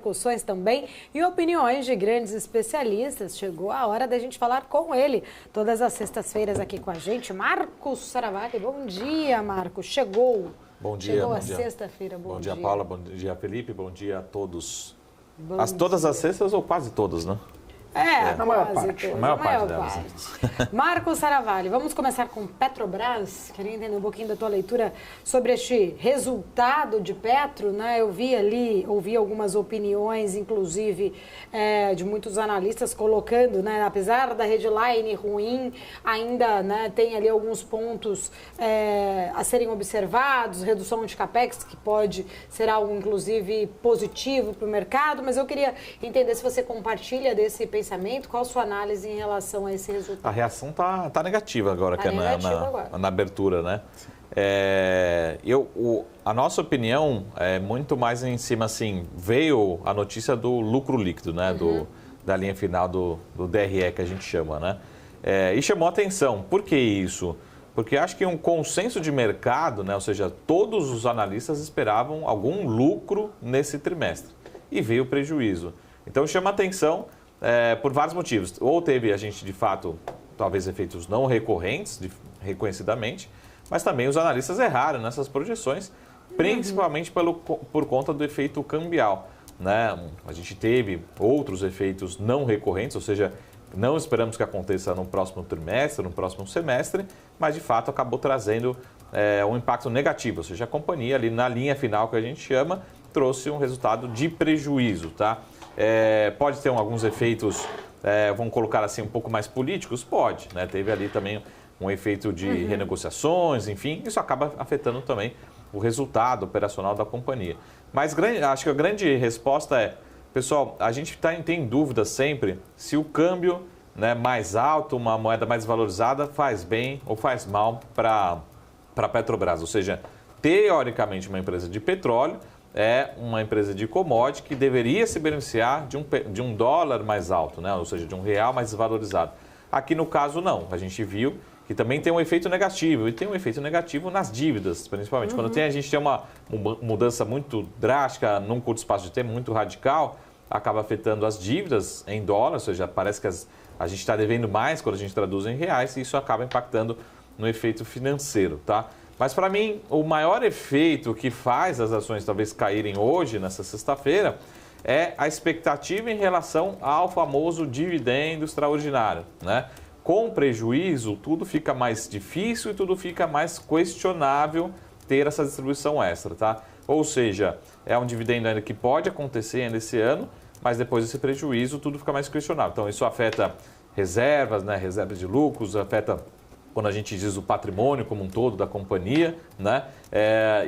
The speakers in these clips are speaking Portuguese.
Discussões também e opiniões de grandes especialistas. Chegou a hora da gente falar com ele todas as sextas-feiras aqui com a gente. Marcos Saravalli, bom dia, Marcos. Chegou. Bom dia. Chegou a sexta-feira, bom dia. Bom dia, Paula, bom dia, Felipe, bom dia a todos. Todas as sextas ou quase todas, né? Na maior parte. A maior parte delas. Marcos Saravalli, vamos começar com Petrobras. Queria entender um pouquinho da tua leitura sobre este resultado de Petro, né? Eu ouvi algumas opiniões, inclusive de muitos analistas colocando, né? Apesar da headline ruim, ainda, né, tem ali alguns pontos a serem observados, redução de capex, que pode ser algo, inclusive, positivo para o mercado, mas eu queria entender se você compartilha desse pensamento, qual a sua análise em relação a esse resultado? A reação tá negativa agora, na abertura, né? A nossa opinião é muito mais em cima, assim, veio a notícia do lucro líquido, né? Da linha final do DRE, que a gente chama, né? E chamou atenção. Por que isso? Porque acho que um consenso de mercado, né? Ou seja, todos os analistas esperavam algum lucro nesse trimestre. E veio prejuízo. Então chama atenção por vários motivos. Ou teve a gente, de fato, talvez efeitos não recorrentes, reconhecidamente, mas também os analistas erraram nessas projeções, principalmente por conta do efeito cambial, né? A gente teve outros efeitos não recorrentes, ou seja, não esperamos que aconteça no próximo trimestre, no próximo semestre, mas de fato acabou trazendo um impacto negativo, ou seja, a companhia ali na linha final que a gente chama, trouxe um resultado de prejuízo, tá? Pode ter alguns efeitos, vamos colocar assim, um pouco mais políticos? Pode, né? Teve ali também um efeito de renegociações, enfim, isso acaba afetando também o resultado operacional da companhia. Mas acho que a grande resposta é, pessoal, a gente tem dúvida sempre se o câmbio, né, mais alto, uma moeda mais valorizada, faz bem ou faz mal para a Petrobras. Ou seja, teoricamente uma empresa de petróleo é uma empresa de commodity que deveria se beneficiar de um dólar mais alto, né? Ou seja, de um real mais valorizado. Aqui no caso não, a gente viu que também tem um efeito negativo, e tem um efeito negativo nas dívidas, principalmente. Quando a gente tem uma mudança muito drástica, num curto espaço de tempo, muito radical, acaba afetando as dívidas em dólar, ou seja, parece que a gente está devendo mais quando a gente traduz em reais, e isso acaba impactando no efeito financeiro, tá? Mas para mim, o maior efeito que faz as ações talvez caírem hoje, nessa sexta-feira, é a expectativa em relação ao famoso dividendo extraordinário, né? Com prejuízo, tudo fica mais difícil e tudo fica mais questionável ter essa distribuição extra, tá? Ou seja, é um dividendo ainda que pode acontecer ainda esse ano, mas depois desse prejuízo, tudo fica mais questionável. Então, isso afeta reservas, né? Reservas de lucros, afeta quando a gente diz o patrimônio como um todo da companhia, né?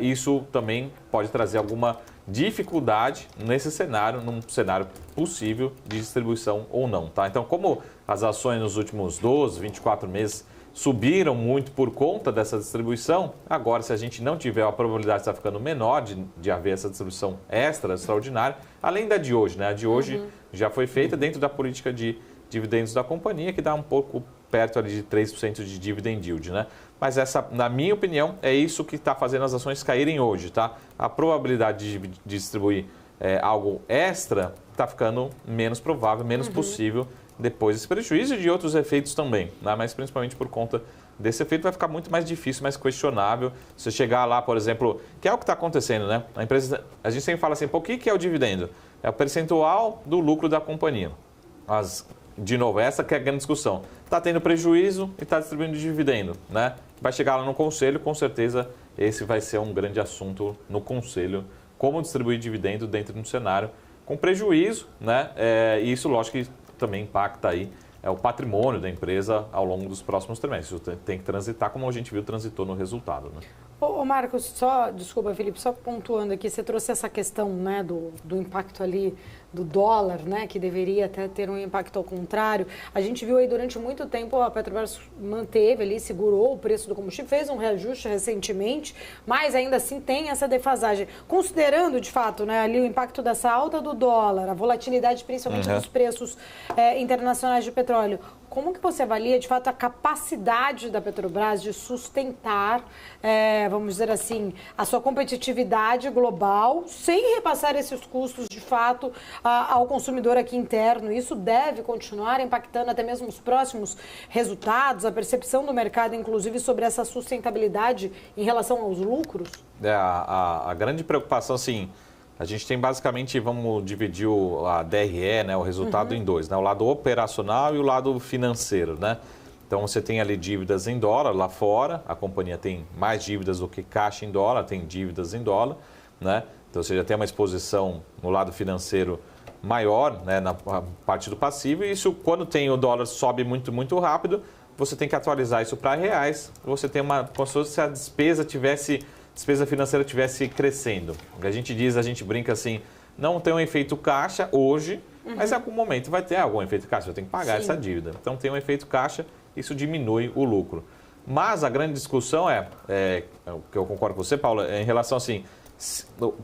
Isso também pode trazer alguma dificuldade nesse cenário, num cenário possível de distribuição ou não, tá? Então, como as ações nos últimos 12, 24 meses subiram muito por conta dessa distribuição, agora se a gente não tiver, a probabilidade está ficando menor de haver essa distribuição extraordinária, além da de hoje, né? A de hoje já foi feita dentro da política de dividendos da companhia, que dá um pouco perto ali de 3% de dividend yield, né? Mas essa, na minha opinião, é isso que está fazendo as ações caírem hoje, tá? A probabilidade de distribuir algo extra está ficando menos provável, menos possível depois desse prejuízo e de outros efeitos também, né? Mas principalmente por conta desse efeito vai ficar muito mais difícil, mais questionável. Você chegar lá, por exemplo, que é o que está acontecendo, né? A gente sempre fala assim, pô, o que é o dividendo? É o percentual do lucro da companhia. De novo, essa que é a grande discussão. Está tendo prejuízo e está distribuindo dividendo, né? Vai chegar lá no conselho, com certeza esse vai ser um grande assunto no conselho, como distribuir dividendo dentro de um cenário com prejuízo, né? E isso, lógico, que também impacta aí o patrimônio da empresa ao longo dos próximos trimestres. Isso tem que transitar como a gente viu, transitou no resultado, né? Ô Marcos, desculpa, Felipe, só pontuando aqui, você trouxe essa questão, né, do impacto ali do dólar, né, que deveria até ter um impacto ao contrário. A gente viu aí durante muito tempo a Petrobras manteve ali, segurou o preço do combustível, fez um reajuste recentemente, mas ainda assim tem essa defasagem. Considerando, de fato, né, ali o impacto dessa alta do dólar, a volatilidade principalmente dos preços internacionais de petróleo, como que você avalia, de fato, a capacidade da Petrobras de sustentar, vamos dizer assim, a sua competitividade global, sem repassar esses custos, de fato, ao consumidor aqui interno? Isso deve continuar impactando até mesmo os próximos resultados, a percepção do mercado, inclusive, sobre essa sustentabilidade em relação aos lucros? A grande preocupação, assim, a gente tem basicamente, vamos dividir a DRE, né, o resultado em dois, né, o lado operacional e o lado financeiro, né? Então você tem ali dívidas em dólar lá fora, a companhia tem mais dívidas do que caixa em dólar, tem dívidas em dólar, né? Então você já tem uma exposição no lado financeiro maior, né, na parte do passivo, e isso, quando tem o dólar sobe muito rápido, você tem que atualizar isso para reais, você tem como se a despesa financeira estivesse crescendo. A gente brinca assim, não tem um efeito caixa hoje, mas em algum momento vai ter algum efeito caixa, eu tenho que pagar essa dívida. Então tem um efeito caixa, isso diminui o lucro. Mas a grande discussão que eu concordo com você, Paula, em relação assim,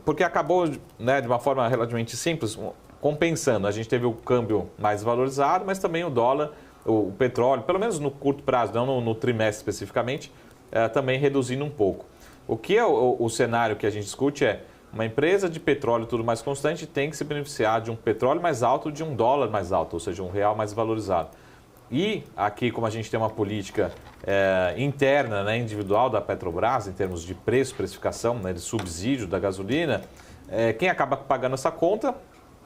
porque acabou, né, de uma forma relativamente simples, compensando. A gente teve o câmbio mais valorizado, mas também o dólar, o petróleo, pelo menos no curto prazo, não no trimestre especificamente, também reduzindo um pouco. O que é o cenário que a gente discute é uma empresa de petróleo tudo mais constante tem que se beneficiar de um petróleo mais alto, de um dólar mais alto, ou seja, um real mais valorizado. E aqui, como a gente tem uma política interna, né, individual da Petrobras, em termos de preço, precificação, né, de subsídio da gasolina, quem acaba pagando essa conta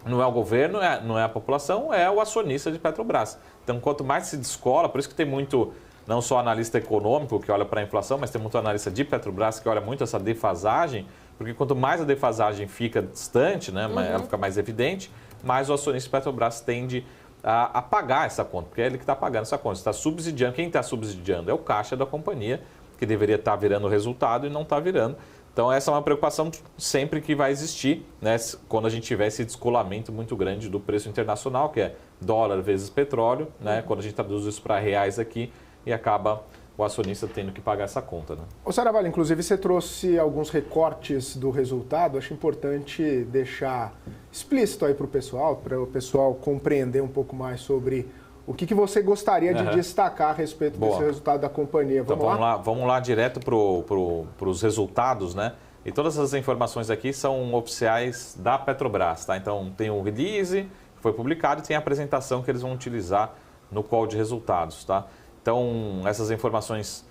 não é o governo, não é a população, é o acionista de Petrobras. Então, quanto mais se descola, por isso que tem muito, não só analista econômico que olha para a inflação, mas tem muito analista de Petrobras que olha muito essa defasagem, porque quanto mais a defasagem fica distante, né, ela fica mais evidente, mais o acionista de Petrobras tende a pagar essa conta, porque é ele que está pagando essa conta. Está subsidiando. Quem está subsidiando é o caixa da companhia, que deveria estar virando o resultado e não está virando. Então, essa é uma preocupação sempre que vai existir, né, quando a gente tiver esse descolamento muito grande do preço internacional, que é dólar vezes petróleo, né, quando a gente traduz isso para reais aqui e acaba o acionista tendo que pagar essa conta. Né? Ô Saravalli, inclusive você trouxe alguns recortes do resultado, acho importante deixar explícito aí para o pessoal compreender um pouco mais sobre o que você gostaria de destacar a respeito desse resultado da companhia. Vamos lá direto para os resultados, né? E todas essas informações aqui são oficiais da Petrobras, tá? Então tem o release que foi publicado e tem a apresentação que eles vão utilizar no call de resultados, tá? Então essas informações,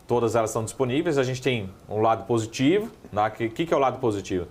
todas elas estão disponíveis. A gente tem um lado positivo, né? O que é o lado positivo?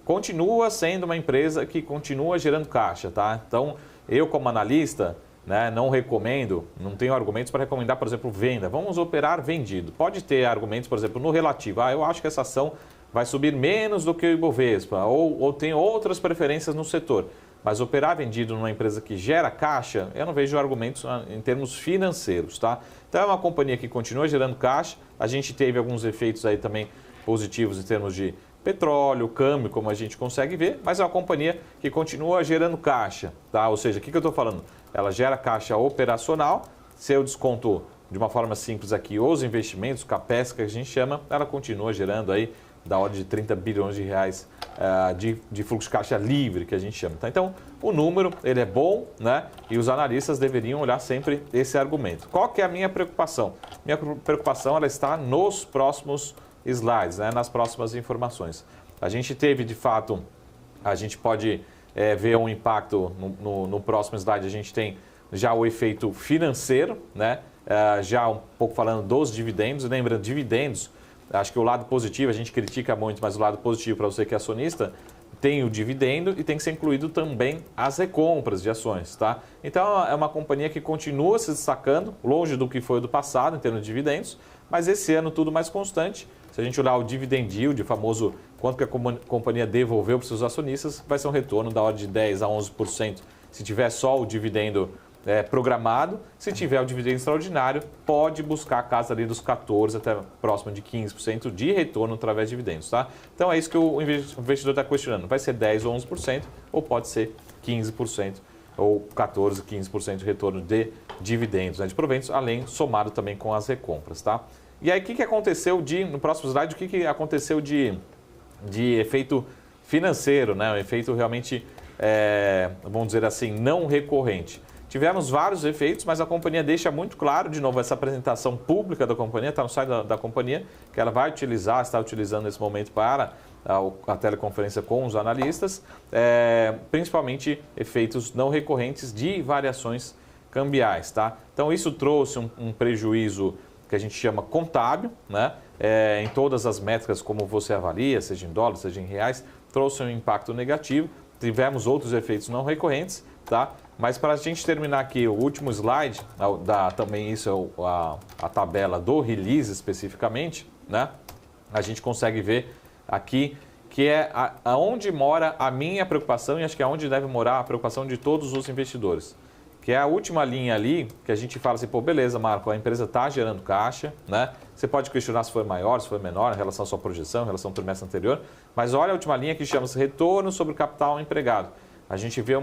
Continua sendo uma empresa que continua gerando caixa, tá? Então eu, como analista, né, não recomendo, não tenho argumentos para recomendar, por exemplo, venda. Vamos operar vendido. Pode ter argumentos, por exemplo, no relativo. Eu acho que essa ação vai subir menos do que o Ibovespa, ou tem outras preferências no setor. Mas operar vendido numa empresa que gera caixa, eu não vejo argumentos em termos financeiros, tá? Então é uma companhia que continua gerando caixa. A gente teve alguns efeitos aí também positivos em termos de petróleo, câmbio, como a gente consegue ver, mas é uma companhia que continua gerando caixa, tá? Ou seja, o que eu estou falando? Ela gera caixa operacional, se eu desconto de uma forma simples aqui os investimentos, CAPEX que a gente chama, ela continua gerando aí da ordem de 30 bilhões de reais de fluxo de caixa livre, que a gente chama. Tá? Então, o número, ele é bom, né? E os analistas deveriam olhar sempre esse argumento. Qual que é a minha preocupação? Minha preocupação, ela está nos próximos slides, né, nas próximas informações. A gente teve, de fato, a gente pode ver um impacto no próximo slide, a gente tem já o efeito financeiro, né, já um pouco falando dos dividendos. Lembrando, dividendos, acho que o lado positivo, a gente critica muito, mas o lado positivo para você que é acionista, tem o dividendo e tem que ser incluído também as recompras de ações, tá? Então, é uma companhia que continua se destacando, longe do que foi do passado, em termos de dividendos, mas esse ano tudo mais constante. Se a gente olhar o dividend yield, o famoso quanto que a companhia devolveu para os seus acionistas, vai ser um retorno da ordem de 10% a 11%. Se tiver só o dividendo programado, se tiver o dividendo extraordinário, pode buscar a casa ali dos 14% até próximo de 15% de retorno através de dividendos. Tá? Então é isso que o investidor está questionando. Vai ser 10% ou 11% ou pode ser 15% ou 14%, 15% de retorno de dividendos, né, de proventos, além somado também com as recompras. Tá? E aí, o que aconteceu no próximo slide, o que aconteceu de efeito financeiro, né? Um efeito realmente, vamos dizer assim, não recorrente. tivemos vários efeitos, mas a companhia deixa muito claro, de novo, essa apresentação pública da companhia, está no site da companhia, que ela vai utilizar, está utilizando nesse momento para a teleconferência com os analistas, principalmente efeitos não recorrentes de variações cambiais, tá? Então isso trouxe um prejuízo que a gente chama contábil, né? Em todas as métricas como você avalia, seja em dólares, seja em reais, trouxe um impacto negativo. Tivemos outros efeitos não recorrentes, tá? Mas para a gente terminar aqui o último slide, também isso é a tabela do release especificamente, né? A gente consegue ver aqui que é aonde mora a minha preocupação e acho que é onde deve morar a preocupação de todos os investidores. Que é a última linha ali, que a gente fala assim, pô, beleza, Marco, a empresa está gerando caixa, né? Você pode questionar se foi maior, se foi menor em relação à sua projeção, em relação ao trimestre anterior, mas olha a última linha que chama-se retorno sobre o capital empregado. A gente vê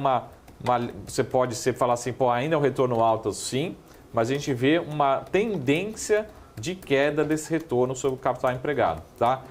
você pode falar assim, pô, ainda é um retorno alto, sim, mas a gente vê uma tendência de queda desse retorno sobre o capital empregado, tá?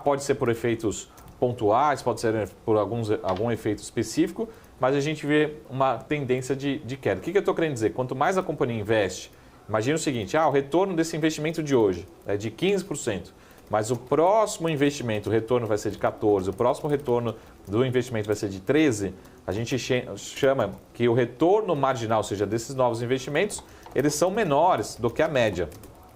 Pode ser por efeitos pontuais, pode ser por algum efeito específico, mas a gente vê uma tendência de queda. O que eu estou querendo dizer? Quanto mais a companhia investe, imagina o seguinte, o retorno desse investimento de hoje é de 15%, mas o próximo investimento, o retorno vai ser de 14%, o próximo retorno do investimento vai ser de 13%, a gente chama que o retorno marginal, ou seja, desses novos investimentos, eles são menores do que a média.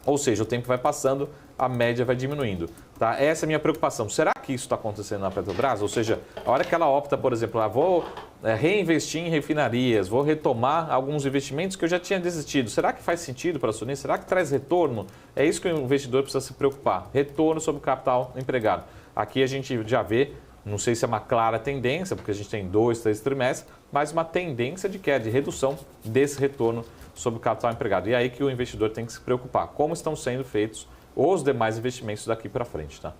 Ou seja, o tempo vai passando, a média vai diminuindo. Tá? Essa é a minha preocupação. Será que isso está acontecendo na Petrobras? Ou seja, a hora que ela opta, por exemplo, vou reinvestir em refinarias, vou retomar alguns investimentos que eu já tinha desistido. Será que faz sentido para a acionista? Será que traz retorno? É isso que o investidor precisa se preocupar. Retorno sobre o capital empregado. Aqui a gente já vê, não sei se é uma clara tendência, porque a gente tem 2, 3 trimestres, mas uma tendência de queda, de redução desse retorno sobre o capital empregado. E é aí que o investidor tem que se preocupar. Como estão sendo feitos os demais investimentos daqui para frente, tá?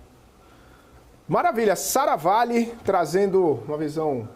Maravilha. Sara Vale trazendo uma visão